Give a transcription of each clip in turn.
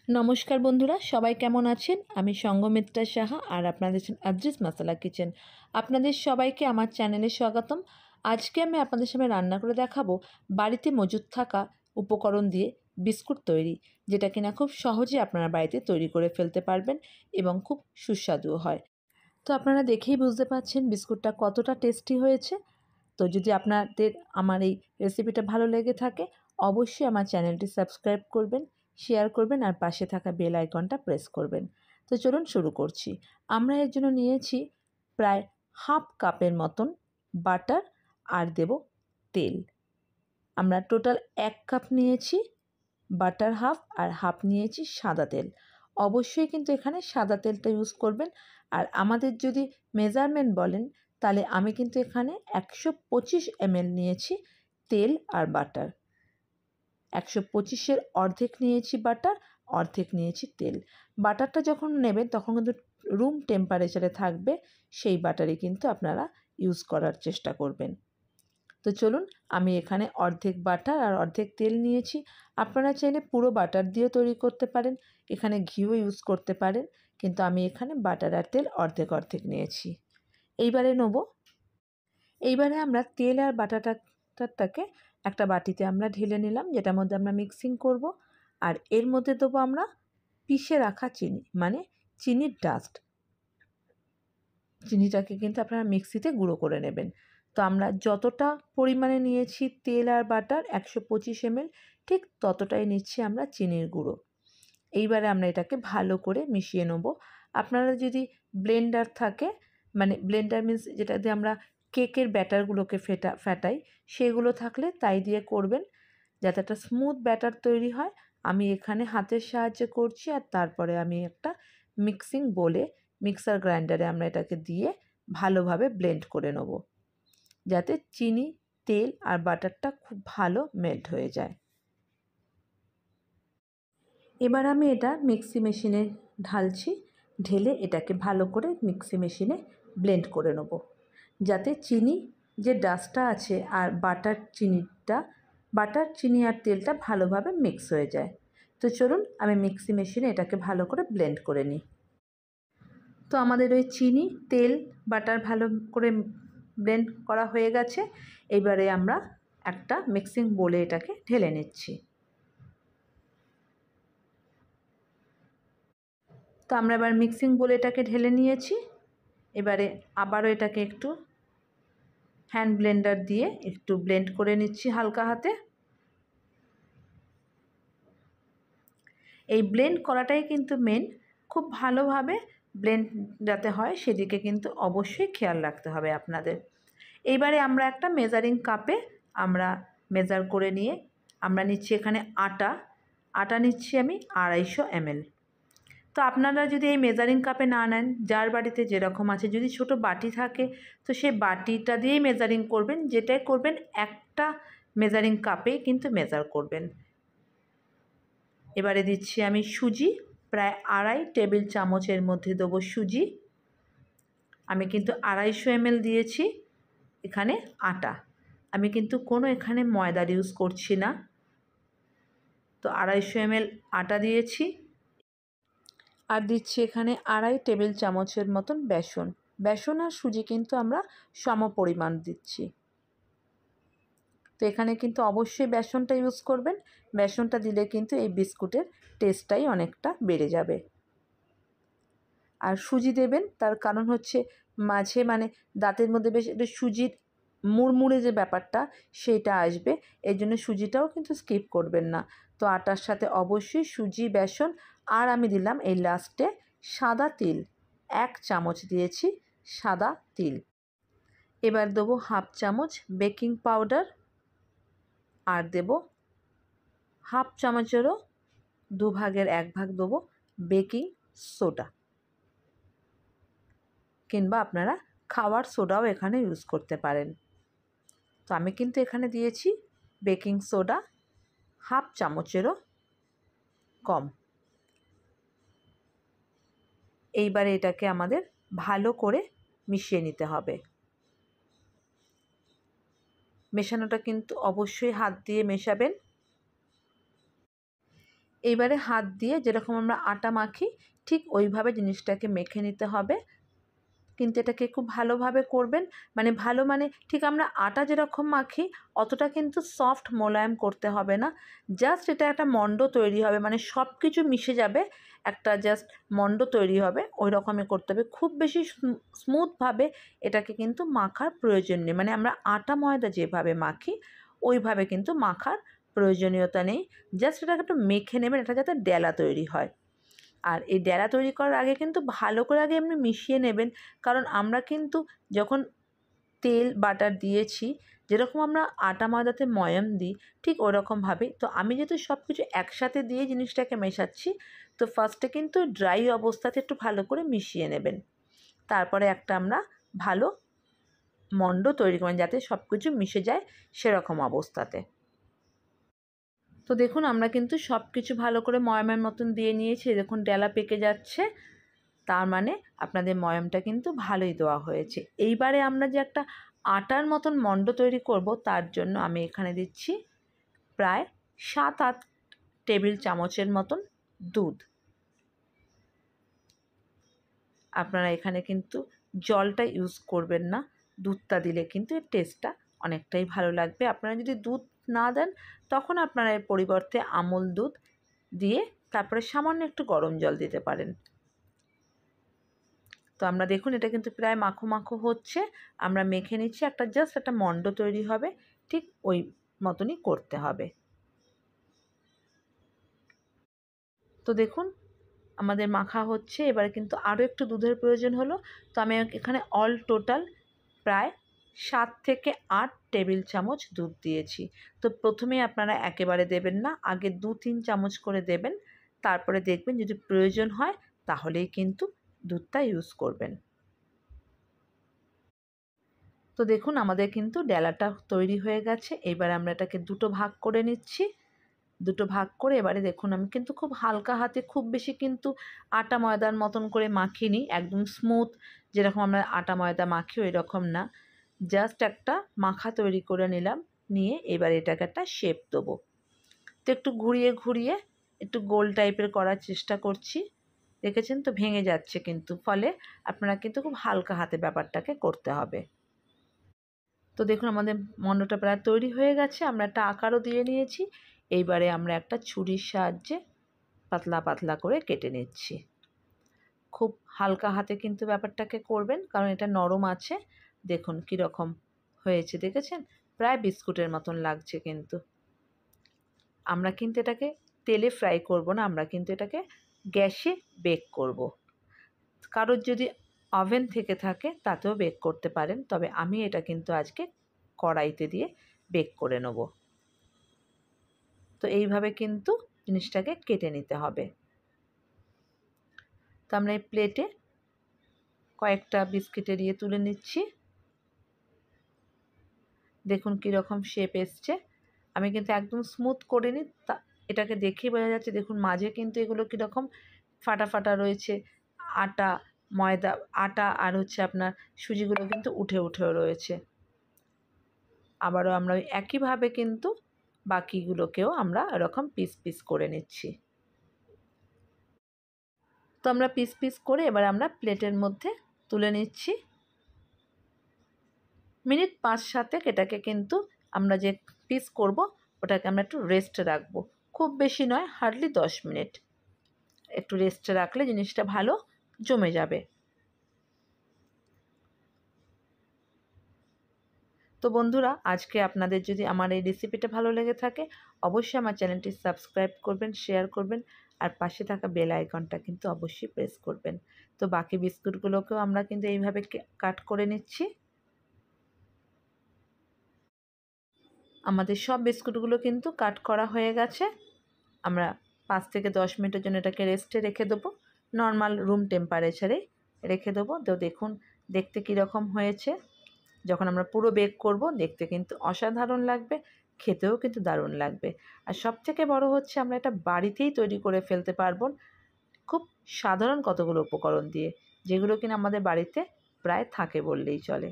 নমস্কার বন্ধুরা, সবাই কেমন আছেন? আমি সঙ্গমিত্রা সাহা আর আপনাদের আদ্রিস মাসালা কিচেন। আপনাদের সবাইকে আমার চ্যানেলে স্বাগতম। আজকে আমি আপনাদের সামনে রান্না করে দেখাবো বাড়িতে মজুদ থাকা উপকরণ দিয়ে বিস্কুট তৈরি, যেটা কিনা খুব সহজে আপনারা বাড়িতে তৈরি করে ফেলতে পারবেন এবং খুব সুস্বাদুও হয়। তো আপনারা দেখেই বুঝতে পারছেন বিস্কুটটা কতটা টেস্টি হয়েছে। তো যদি আপনাদের আমার এই রেসিপিটা ভালো লেগে থাকে, অবশ্যই আমার চ্যানেলটি সাবস্ক্রাইব করবেন, শেয়ার করবেন আর পাশে থাকা বেল আইকনটা প্রেস করবেন। তো চলুন শুরু করছি। আমরা এর জন্য নিয়েছি প্রায় হাফ কাপের মতন বাটার আর দেব তেল। আমরা টোটাল 1 কাপ নিয়েছি বাটার হাফ, আর হাফ নিয়েছি সাদা তেল। অবশ্যই কিন্তু এখানে সাদা তেলটা ইউজ করবেন। আর আমাদের যদি মেজারমেন্ট বলেন, তাহলে আমি কিন্তু এখানে 125 ml নিয়েছি তেল আর বাটার। 125-এর অর্ধেক নিয়েছি বাটার, অর্ধেক নিয়েছি তেল। বাটারটা যখন নেবেন তখন কিন্তু রুম টেম্পারেচারে থাকবে, সেই বাটারই কিন্তু আপনারা ইউজ করার চেষ্টা করবেন। তো চলুন, আমি এখানে অর্ধেক বাটার আর অর্ধেক তেল নিয়েছি। আপনারা চাইলে পুরো বাটার দিয়েও তৈরি করতে পারেন, এখানে ঘিও ইউজ করতে পারেন, কিন্তু আমি এখানে বাটার আর তেল অর্ধেক অর্ধেক নিয়েছি। এইবারে আমরা তেল আর বাটারটাকে একটা বাটিতে আমরা ঢেলে নিলাম, যেটার মধ্যে আমরা মিক্সিং করব। আর এর মধ্যে দেবো আমরা পিষে রাখা চিনি, মানে চিনির ডাস্ট। চিনিটাকে কিন্তু আপনারা মিক্সিতে গুঁড়ো করে নেবেন। তো আমরা যতটা পরিমাণে নিয়েছি তেল আর বাটার 125 ml, ঠিক ততটাই নিচ্ছি আমরা চিনির গুঁড়ো। এইবারে আমরা এটাকে ভালো করে মিশিয়ে নেব। আপনারা যদি ব্লেন্ডার থাকে, মানে ব্লেন্ডার মিন্স যেটা দিয়ে আমরা কেকের ব্যাটারগুলোকে ফেটাই, সেগুলো থাকলে তাই দিয়ে করবেন, যাতে একটা স্মুথ ব্যাটার তৈরি হয়। আমি এখানে হাতের সাহায্যে করছি, আর তারপরে আমি একটা মিক্সার গ্রাইন্ডারে আমরা এটাকে দিয়ে ভালোভাবে ব্লেন্ড করে নেব, যাতে চিনি, তেল আর বাটারটা খুব ভালো মেল্ট হয়ে যায়। এবার আমি এটা মিক্সি মেশিনে ঢালছি, ঢেলে এটাকে ভালো করে মিক্সি মেশিনে ব্লেন্ড করে নেব, যাতে চিনি যে ডাস্টটা আছে আর বাটার, চিনি আর তেলটা ভালোভাবে মিক্স হয়ে যায়। তো চলুন, আমি মিক্সি মেশিনে এটাকে ভালো করে ব্লেন্ড করে নিই। তো আমাদের ওই চিনি, তেল, বাটার ভালো করে ব্লেন্ড করা হয়ে গেছে। এবারে আমরা একটা মিক্সিং বোলে এটাকে ঢেলে নিচ্ছি। তো আমরা এবার মিক্সিং বোলে এটাকে ঢেলে নিয়েছি। এবারে আবারও এটাকে একটু হ্যান্ড ব্লেন্ডার দিয়ে একটু ব্লেন্ড করে নিচ্ছি হালকা হাতে। এই ব্লেন্ড করাটাই কিন্তু মেন, খুব ভালোভাবে ব্লেন্ড যাতে হয় সেদিকে কিন্তু অবশ্যই খেয়াল রাখতে হবে আপনাদের। এইবারে আমরা একটা মেজারিং কাপে আমরা মেজার করে নিয়ে আমরা নিচ্ছি এখানে আটা নিচ্ছি আমি 250 ml। তো আপনারা যদি এই মেজারিং কাপে না নেন, যার বাড়িতে যেরকম আছে, যদি ছোট বাটি থাকে তো সেই বাটিটা দিয়েই মেজারিং করবেন, যেটাই করবেন একটা মেজারিং কাপেই কিন্তু মেজার করবেন। এবারে দিচ্ছি আমি সুজি, প্রায় 2.5 টেবিল চামচের মধ্যে দেবো সুজি। আমি কিন্তু 250 ml দিয়েছি এখানে আটা, আমি কিন্তু কোনো এখানে ময়দার ইউজ করছি না। তো 250 ml আটা দিয়েছি, আর দিচ্ছি এখানে 2.5 টেবিল চামচের মতন বেসন আর সুজি কিন্তু আমরা সম পরিমাণ দিচ্ছি। তো এখানে কিন্তু অবশ্যই বেসনটা ইউজ করবেন, বেসনটা দিলে কিন্তু এই বিস্কুটের টেস্টটাই অনেকটা বেড়ে যাবে। আর সুজি দেবেন, তার কারণ হচ্ছে মাঝে মানে দাঁতের মধ্যে বেশ একটু সুজির মুড়মুড়ে যে ব্যাপারটা সেইটা আসবে, এই জন্য সুজিটাও কিন্তু স্কিপ করবেন না। তো আটার সাথে অবশ্যই সুজি, বেসন, আর আমি দিলাম এই লাস্টে সাদা তিল, 1 চামচ দিয়েছি সাদা তিল। এবার দেবো হাফ চামচ বেকিং পাউডার, আর দেব হাফ চামচেরও 2 ভাগের 1 ভাগ দেবো বেকিং সোডা, কিংবা আপনারা খাওয়ার সোডাও এখানে ইউজ করতে পারেন। তো আমি কিন্তু এখানে দিয়েছি বেকিং সোডা হাফ চামচেরও কম। এইবারে এটাকে আমাদের ভালো করে মিশিয়ে নিতে হবে। মেশানোটা কিন্তু অবশ্যই হাত দিয়ে মেশাবেন। এইবারে হাত দিয়ে যেরকম আমরা আটা মাখি ঠিক ওইভাবে জিনিসটাকে মেখে নিতে হবে। কিন্তু এটাকে খুব ভালোভাবে করবেন, মানে ঠিক আমরা আটা যেরকম মাখি অতটা কিন্তু সফট মোলায়েম করতে হবে না। জাস্ট এটা একটা মণ্ড তৈরি হবে, মানে সব কিছু মিশে যাবে, একটা জাস্ট মণ্ড তৈরি হবে, ওই রকমই করতে হবে। খুব বেশি স্মুথভাবে এটাকে কিন্তু মাখার প্রয়োজন নেই, মানে আমরা আটা ময়দা যেভাবে মাখি ওইভাবে কিন্তু মাখার প্রয়োজনীয়তা নেই। জাস্ট এটাকে একটু মেখে নেবেন, এটা যাতে ডেলা তৈরি হয়। আর এই ডেলা তৈরি করার আগে কিন্তু ভালো করে আগে এমনি মিশিয়ে নেবেন, কারণ আমরা কিন্তু যখন তেল বাটার দিয়েছি যেরকম আমরা আটা ময়দাতে ময়াম দিই ঠিক ওরকমভাবেই। তো আমি যেহেতু সব কিছু একসাথে দিয়ে জিনিসটাকে মেশাচ্ছি, তো ফার্স্টে কিন্তু ড্রাই অবস্থাতে একটু ভালো করে মিশিয়ে নেবেন, তারপরে একটা আমরা ভালো মণ্ড তৈরি করবেন যাতে সব কিছু মিশে যায় সেরকম অবস্থাতে। তো দেখুন আমরা কিন্তু সব কিছু ভালো করে ময়ামের মতন দিয়ে নিয়েছি, দেখুন ডেলা পেকে যাচ্ছে, তার মানে আপনাদের ময়ামটা কিন্তু ভালোই দেওয়া হয়েছে। এইবারে আমরা যে একটা আটার মতন মণ্ড তৈরি করব তার জন্য আমি এখানে দিচ্ছি প্রায় 7-8 টেবিল চামচের মতন দুধ। আপনারা এখানে কিন্তু জলটা ইউজ করবেন না, দুধটা দিলে কিন্তু এর টেস্টটা অনেকটাই ভালো লাগবে। আপনারা যদি দুধ না দেন তখন আপনারা এর পরিবর্তে আমুল দুধ দিয়ে তারপরে সামান্য একটু গরম জল দিতে পারেন। তো আমরা দেখুন এটা কিন্তু প্রায় মাখো মাখো হচ্ছে, আমরা মেখে নিচ্ছি, একটা জাস্ট একটা মণ্ড তৈরি হবে, ঠিক ওই মতনই করতে হবে। তো দেখুন আমাদের মাখা হচ্ছে, এবারে কিন্তু আরও একটু দুধের প্রয়োজন হলো। তো আমি এখানে অল টোটাল প্রায় 7 থেকে 8 টেবিল চামচ দুধ দিয়েছি। তো প্রথমেই আপনারা একেবারে দেবেন না, আগে 2-3 চামচ করে দেবেন, তারপরে দেখবেন যদি প্রয়োজন হয় তাহলেই কিন্তু দুধটা ইউজ করবেন। তো দেখুন আমাদের কিন্তু ডেলাটা তৈরি হয়ে গেছে। এবার আমরা এটাকে দুটো ভাগ করে নিচ্ছি। দুটো ভাগ করে এবারে দেখুন আমি কিন্তু খুব হালকা হাতে, খুব বেশি কিন্তু আটা ময়দার মতন করে মাখিনি, একদম স্মুথ যেরকম আমরা আটা ময়দা মাখি ওই রকম না, জাস্ট একটা মাখা তৈরি করে নিলাম। নিয়ে এবার এটাকে একটা শেপ দেবো। তো একটু ঘুরিয়ে ঘুরিয়ে একটু গোল টাইপের করার চেষ্টা করছি, দেখেছেন তো ভেঙে যাচ্ছে কিন্তু, ফলে আপনারা কিন্তু খুব হালকা হাতে ব্যাপারটাকে করতে হবে। তো দেখুন আমাদের মণ্ডটা প্রায় তৈরি হয়ে গেছে, আমরা একটা আকারও দিয়ে নিয়েছি। এইবারে আমরা একটা ছুরির সাহায্যে পাতলা পাতলা করে কেটে নিচ্ছি। খুব হালকা হাতে কিন্তু ব্যাপারটাকে করবেন, কারণ এটা নরম আছে। দেখুন কীরকম হয়েছে, দেখেছেন প্রায় বিস্কুটের মতন লাগছে। কিন্তু আমরা কিন্তু এটাকে তেলে ফ্রাই করব না, আমরা কিন্তু এটাকে গ্যাসে বেক করব। কারোর যদি ওভেন থেকে থাকে তাতেও বেক করতে পারেন, তবে আমি এটা কিন্তু আজকে কড়াইতে দিয়ে বেক করে নেব। তো এইভাবে কিন্তু জিনিসটাকে কেটে নিতে হবে। তো আমরা এই প্লেটে কয়েকটা বিস্কিটের ইয়ে তুলে নিচ্ছি। দেখুন কীরকম শেপ এসছে। আমি কিন্তু একদম স্মুথ করিনি, তা এটাকে দেখেই বোঝা যাচ্ছে। দেখুন মাঝে কিন্তু এগুলো কীরকম ফাটা ফাটা রয়েছে, আটা ময়দা আটা আর হচ্ছে আপনার সুজিগুলো কিন্তু উঠে উঠেও রয়েছে। আবারও আমরা ওই একইভাবে কিন্তু বাকিগুলোকেও আমরা এরকম পিস পিস করে নিচ্ছি। তো আমরা পিস পিস করে এবার আমরা প্লেটের মধ্যে তুলে নিচ্ছি। মিনিট 5-7 এটাকে কিন্তু আমরা যে পিস করব ওটাকে আমরা একটু রেস্টে রাখবো, খুব বেশি নয়, হার্ডলি 10 মিনিট একটু রেস্টে রাখলে জিনিসটা ভালো জমে যাবে। তো বন্ধুরা আজকে আপনাদের যদি আমার এই রেসিপিটা ভালো লেগে থাকে অবশ্যই আমার চ্যানেলটি সাবস্ক্রাইব করবেন, শেয়ার করবেন, আর পাশে থাকা বেল আইকনটা কিন্তু অবশ্যই প্রেস করবেন। তো বাকি বিস্কুটগুলোকেও আমরা কিন্তু এইভাবে কাট করে নিচ্ছি। আমাদের সব বিস্কুটগুলো কিন্তু কাট করা হয়ে গেছে। আমরা 5 থেকে 10 মিনিটের জন্য এটাকে রেস্টে রেখে দেবো, নর্মাল রুম টেম্পারেচারে রেখে দেবো। তো দেখুন দেখতে কীরকম হয়েছে। যখন আমরা পুরো বেক করব দেখতে কিন্তু অসাধারণ লাগবে, খেতেও কিন্তু দারুণ লাগবে। আর সবথেকে বড় হচ্ছে আমরা এটা বাড়িতেই তৈরি করে ফেলতে পারবো খুব সাধারণ কতগুলো উপকরণ দিয়ে, যেগুলো কিনা আমাদের বাড়িতে প্রায় থাকে বললেই চলে।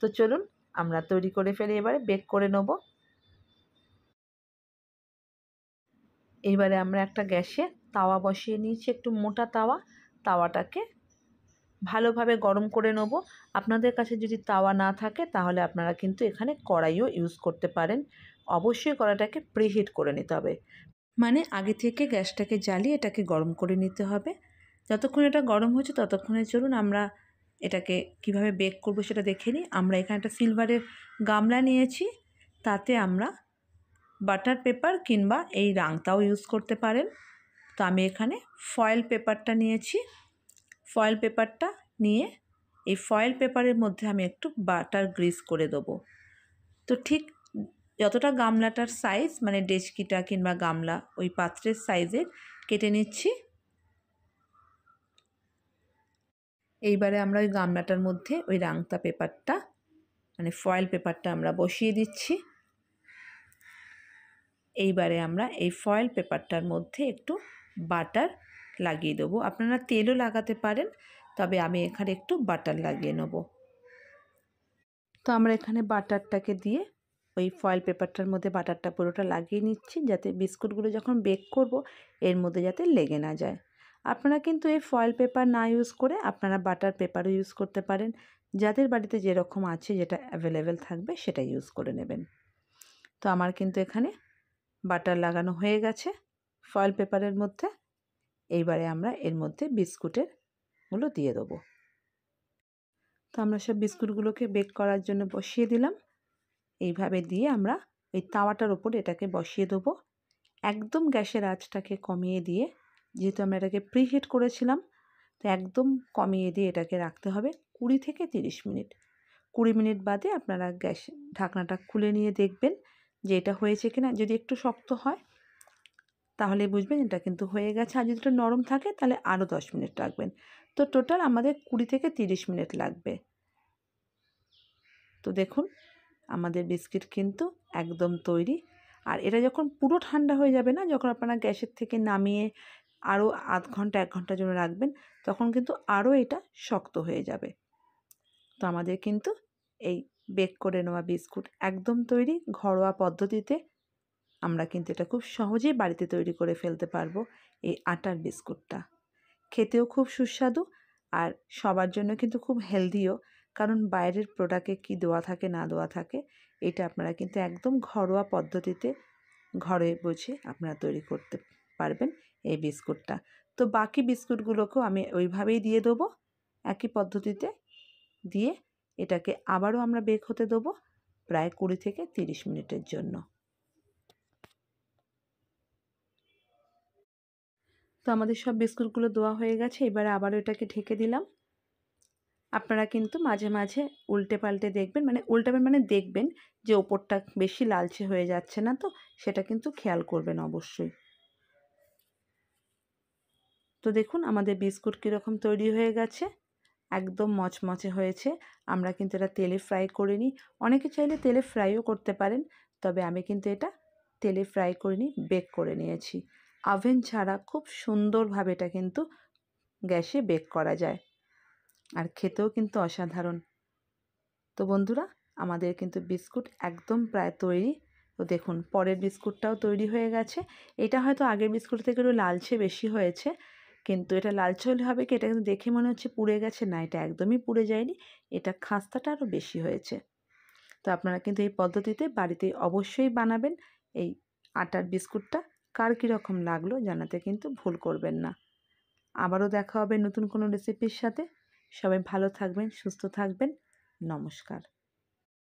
তো চলুন আমরা তৈরি করে ফেলি, এবারে বেক করে নেব। এইবারে আমরা একটা গ্যাসে তাওয়া বসিয়ে নিয়েছি, একটু মোটা তাওয়া। তাওয়াটাকে ভালোভাবে গরম করে নেব। আপনাদের কাছে যদি তাওয়া না থাকে তাহলে আপনারা কিন্তু এখানে কড়াইও ইউজ করতে পারেন। অবশ্যই কড়াইটাকে প্রিহিট করে নিতে হবে, মানে আগে থেকে গ্যাসটাকে জ্বালিয়ে এটাকে গরম করে নিতে হবে। যতক্ষণ এটা গরম হচ্ছে ততক্ষণে চলুন আমরা এটাকে কিভাবে বেক করব সেটা দেখে নিই। আমরা এখানে একটা সিলভারের গামলা নিয়েছি, তাতে আমরা বাটার পেপার কিংবা এই রাংতাও ইউজ করতে পারেন। তো আমি এখানে ফয়েল পেপারটা নিয়েছি। ফয়েল পেপারটা নিয়ে এই ফয়েল পেপারের মধ্যে আমি একটু বাটার গ্রিস করে দেবো। তো ঠিক যতটা গামলাটার সাইজ, মানে ডেচকিটা কিংবা গামলা ওই পাত্রের সাইজের কেটে নিচ্ছি। এইবারে আমরা ওই গামলাটার মধ্যে ওই রাংতা পেপারটা, মানে ফয়েল পেপারটা আমরা বসিয়ে দিচ্ছি। এইবারে আমরা এই ফয়েল পেপারটার মধ্যে একটু বাটার লাগিয়ে দেবো। আপনারা তেলও লাগাতে পারেন, তবে আমি এখানে একটু বাটার লাগিয়ে নেব। তো আমরা এখানে বাটারটাকে দিয়ে ওই ফয়েল পেপারটার মধ্যে বাটারটা পুরোটা লাগিয়ে নিচ্ছি, যাতে বিস্কুটগুলো যখন বেক করব এর মধ্যে যাতে লেগে না যায়। আপনারা কিন্তু এই ফয়েল পেপার না ইউজ করে আপনারা বাটার পেপারও ইউজ করতে পারেন। যাদের বাড়িতে যেরকম আছে, যেটা অ্যাভেলেবেল থাকবে সেটা ইউজ করে নেবেন। তো আমার কিন্তু এখানে বাটার লাগানো হয়ে গেছে ফয়েল পেপারের মধ্যে। এইবারে আমরা এর মধ্যে বিস্কুটেরগুলো দিয়ে দেবো। তো আমরা সব বিস্কুটগুলোকে বেক করার জন্য বসিয়ে দিলাম। এইভাবে দিয়ে আমরা ওই তাওয়াটার ওপর এটাকে বসিয়ে দেবো। একদম গ্যাসের আঁচটাকে কমিয়ে দিয়ে, যেহেতু আমরা এটাকে প্রিহিট করেছিলাম, তো একদম কমিয়ে দিয়ে এটাকে রাখতে হবে 20 থেকে 30 মিনিট। 20 মিনিট বাদে আপনারা গ্যাস ঢাকনাটা খুলে নিয়ে দেখবেন যে এটা হয়েছে কিনা। যদি একটু শক্ত হয় তাহলে বুঝবেন এটা কিন্তু হয়ে গেছে, আর যদি এটা নরম থাকে তাহলে আরও 10 মিনিট রাখবেন। তো টোটাল আমাদের 20 থেকে 30 মিনিট লাগবে। তো দেখুন আমাদের বিস্কিট কিন্তু একদম তৈরি। আর এটা যখন পুরো ঠান্ডা হয়ে যাবে না, যখন আপনারা গ্যাসের থেকে নামিয়ে আরও আধ ঘন্টা 1 ঘন্টার জন্য রাখবেন, তখন কিন্তু আরও এটা শক্ত হয়ে যাবে। তো আমাদের কিন্তু এই বেক করে নেওয়া বিস্কুট একদম তৈরি। ঘরোয়া পদ্ধতিতে আমরা কিন্তু এটা খুব সহজেই বাড়িতে তৈরি করে ফেলতে পারবো। এই আটার বিস্কুটটা খেতেও খুব সুস্বাদু, আর সবার জন্য কিন্তু খুব হেলদিও। কারণ বাইরের প্রোডাক্টে কী দেওয়া থাকে না দেওয়া থাকে, এটা আপনারা কিন্তু একদম ঘরোয়া পদ্ধতিতে ঘরে বসে আপনারা তৈরি করতে পারবেন এই বিস্কুটটা। তো বাকি বিস্কুটগুলোকেও আমি ওইভাবেই দিয়ে দেবো, একই পদ্ধতিতে দিয়ে এটাকে আবারও আমরা বেক হতে দেবো প্রায় 20 থেকে 30 মিনিটের জন্য। তো আমাদের সব বিস্কুটগুলো দেওয়া হয়ে গেছে। এবারে আবারও এটাকে ঢেকে দিলাম। আপনারা কিন্তু মাঝে মাঝে উল্টে পাল্টে দেখবেন, মানে উল্টাবেন মানে দেখবেন যে ওপরটা বেশি লালচে হয়ে যাচ্ছে না, তো সেটা কিন্তু খেয়াল করবেন অবশ্যই। তো দেখুন আমাদের বিস্কুট কীরকম তৈরি হয়ে গেছে, একদম মচমচে হয়েছে। আমরা কিন্তু এটা তেলে ফ্রাই করিনি। অনেকে চাইলে তেলে ফ্রাইও করতে পারেন, তবে আমি কিন্তু এটা তেলে ফ্রাই করিনি, বেক করে নিয়েছি। ওভেন ছাড়া খুব সুন্দরভাবে এটা কিন্তু গ্যাসে বেক করা যায়, আর খেতেও কিন্তু অসাধারণ। তো বন্ধুরা আমাদের কিন্তু বিস্কুট একদম প্রায় তৈরি। তো দেখুন পরের বিস্কুটটাও তৈরি হয়ে গেছে। এটা হয়তো আগের বিস্কুট থেকে একটু লালচে বেশি হয়েছে, কিন্তু এটা লালচে হলে হবে কি, এটা কিন্তু দেখে মনে হচ্ছে পুড়ে গেছে, না এটা একদমই পুড়ে যায়নি, এটা খাস্তাটা আরও বেশি হয়েছে। তো আপনারা কিন্তু এই পদ্ধতিতে বাড়িতে অবশ্যই বানাবেন এই আটার বিস্কুটটা। কার কীরকম লাগলো জানাতে কিন্তু ভুল করবেন না। আবারও দেখা হবে নতুন কোনো রেসিপির সাথে। সবাই ভালো থাকবেন, সুস্থ থাকবেন। নমস্কার।